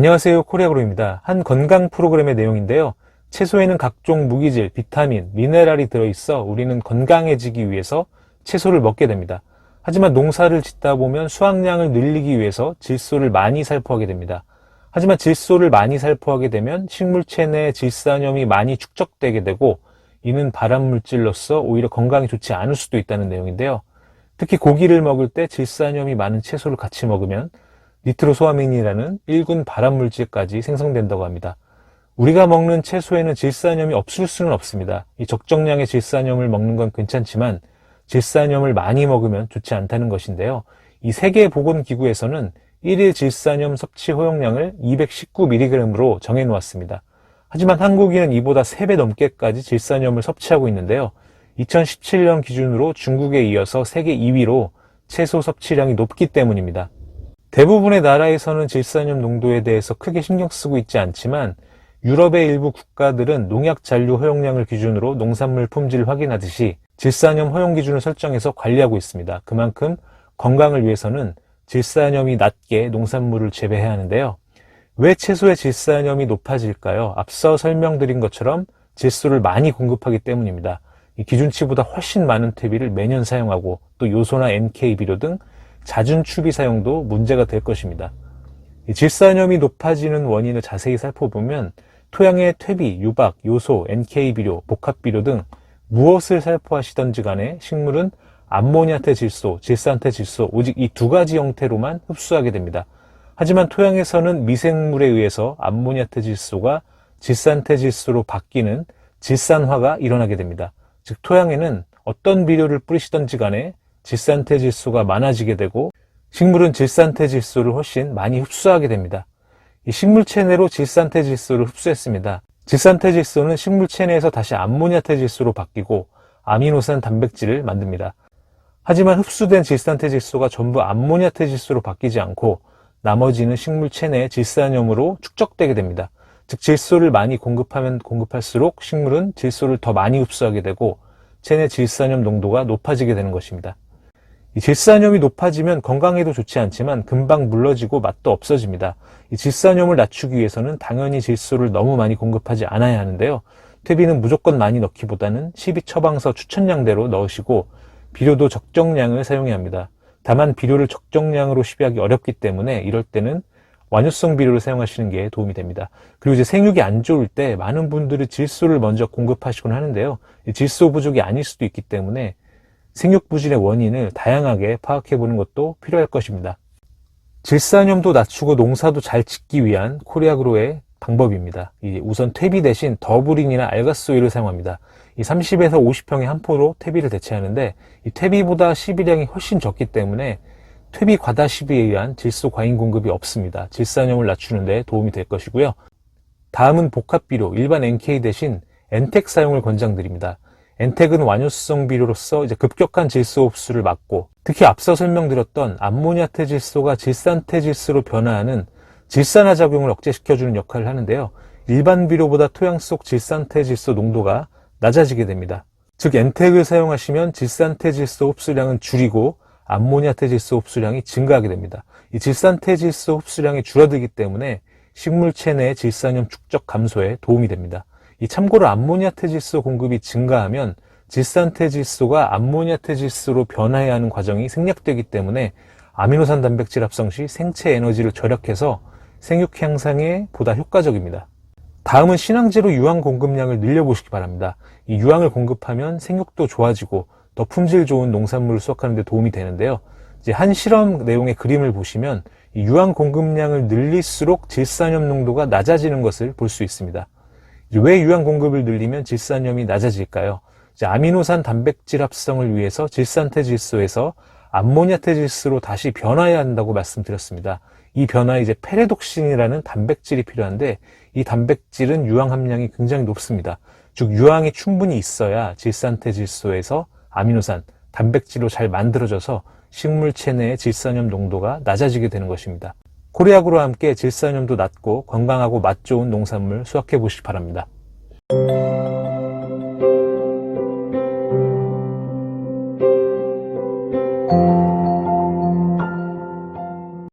안녕하세요, 코리아그로입니다. 한 건강 프로그램의 내용인데요. 채소에는 각종 무기질, 비타민, 미네랄이 들어있어 우리는 건강해지기 위해서 채소를 먹게 됩니다. 하지만 농사를 짓다 보면 수확량을 늘리기 위해서 질소를 많이 살포하게 됩니다. 하지만 질소를 많이 살포하게 되면 식물체 내 질산염이 많이 축적되게 되고, 이는 발암물질로서 오히려 건강에 좋지 않을 수도 있다는 내용인데요. 특히 고기를 먹을 때 질산염이 많은 채소를 같이 먹으면 니트로소아민이라는 1군 발암물질까지 생성된다고 합니다. 우리가 먹는 채소에는 질산염이 없을 수는 없습니다. 이 적정량의 질산염을 먹는 건 괜찮지만 질산염을 많이 먹으면 좋지 않다는 것인데요. 이 세계보건기구에서는 1일 질산염 섭취 허용량을 219mg으로 정해놓았습니다. 하지만 한국인은 이보다 3배 넘게까지 질산염을 섭취하고 있는데요. 2017년 기준으로 중국에 이어서 세계 2위로 채소 섭취량이 높기 때문입니다. 대부분의 나라에서는 질산염 농도에 대해서 크게 신경 쓰고 있지 않지만 유럽의 일부 국가들은 농약 잔류 허용량을 기준으로 농산물 품질을 확인하듯이 질산염 허용 기준을 설정해서 관리하고 있습니다. 그만큼 건강을 위해서는 질산염이 낮게 농산물을 재배해야 하는데요. 왜 채소의 질산염이 높아질까요? 앞서 설명드린 것처럼 질소를 많이 공급하기 때문입니다. 이 기준치보다 훨씬 많은 퇴비를 매년 사용하고 또 요소나 NK 비료 등 잦은 추비 사용도 문제가 될 것입니다. 질산염이 높아지는 원인을 자세히 살펴보면 토양의 퇴비, 유박, 요소, NK 비료, 복합 비료 등 무엇을 살포하시던지 간에 식물은 암모니아태 질소, 질산태 질소 오직 이 두 가지 형태로만 흡수하게 됩니다. 하지만 토양에서는 미생물에 의해서 암모니아태 질소가 질산태 질소로 바뀌는 질산화가 일어나게 됩니다. 즉 토양에는 어떤 비료를 뿌리시던지 간에 질산태 질소가 많아지게 되고 식물은 질산태 질소를 훨씬 많이 흡수하게 됩니다. 이 식물체 내로 질산태 질소를 흡수했습니다. 질산태 질소는 식물체 내에서 다시 암모니아태 질소로 바뀌고 아미노산 단백질을 만듭니다. 하지만 흡수된 질산태 질소가 전부 암모니아태 질소로 바뀌지 않고 나머지는 식물체 내의 질산염으로 축적되게 됩니다. 즉 질소를 많이 공급하면 공급할수록 식물은 질소를 더 많이 흡수하게 되고 체내 질산염 농도가 높아지게 되는 것입니다. 이 질산염이 높아지면 건강에도 좋지 않지만 금방 물러지고 맛도 없어집니다. 이 질산염을 낮추기 위해서는 당연히 질소를 너무 많이 공급하지 않아야 하는데요. 퇴비는 무조건 많이 넣기보다는 식이처방서 추천량대로 넣으시고 비료도 적정량을 사용해야 합니다. 다만 비료를 적정량으로 식이하기 어렵기 때문에 이럴 때는 완효성 비료를 사용하시는 게 도움이 됩니다. 그리고 이제 생육이 안 좋을 때 많은 분들이 질소를 먼저 공급하시곤 하는데요. 질소 부족이 아닐 수도 있기 때문에 생육 부진의 원인을 다양하게 파악해보는 것도 필요할 것입니다. 질산염도 낮추고 농사도 잘 짓기 위한 코리아그로의 방법입니다. 우선 퇴비 대신 더블인이나 알가스오일을 사용합니다. 이 30에서 50평의 한 포로 퇴비를 대체하는데 이 퇴비보다 시비량이 훨씬 적기 때문에 퇴비 과다 시비에 의한 질소 과잉 공급이 없습니다. 질산염을 낮추는 데 도움이 될 것이고요. 다음은 복합비료, 일반 NK 대신 엔텍 사용을 권장드립니다. 엔텍은 완효성 비료로서 급격한 질소 흡수를 막고 특히 앞서 설명드렸던 암모니아태 질소가 질산태 질소로 변화하는 질산화 작용을 억제시켜주는 역할을 하는데요. 일반 비료보다 토양 속 질산태 질소 농도가 낮아지게 됩니다. 즉 엔텍을 사용하시면 질산태 질소 흡수량은 줄이고 암모니아태 질소 흡수량이 증가하게 됩니다. 이 질산태 질소 흡수량이 줄어들기 때문에 식물체 내 질산염 축적 감소에 도움이 됩니다. 참고로 암모니아태 질소 공급이 증가하면 질산태 질소가 암모니아태 질소로 변화해야 하는 과정이 생략되기 때문에 아미노산 단백질 합성 시 생체 에너지를 절약해서 생육 향상에 보다 효과적입니다. 다음은 신앙제로 유황 공급량을 늘려보시기 바랍니다. 이 유황을 공급하면 생육도 좋아지고 더 품질 좋은 농산물을 수확하는 데 도움이 되는데요. 한 실험 내용의 그림을 보시면 이 유황 공급량을 늘릴수록 질산염 농도가 낮아지는 것을 볼 수 있습니다. 왜 유황 공급을 늘리면 질산염이 낮아질까요? 아미노산 단백질 합성을 위해서 질산태 질소에서 암모니아태 질소로 다시 변화해야 한다고 말씀드렸습니다. 이 변화에 페레독신이라는 단백질이 필요한데 이 단백질은 유황 함량이 굉장히 높습니다. 즉 유황이 충분히 있어야 질산태 질소에서 아미노산, 단백질로 잘 만들어져서 식물체 내의 질산염 농도가 낮아지게 되는 것입니다. 코리아그로와 함께 질산염도 낮고 건강하고 맛 좋은 농산물 수확해 보시기 바랍니다.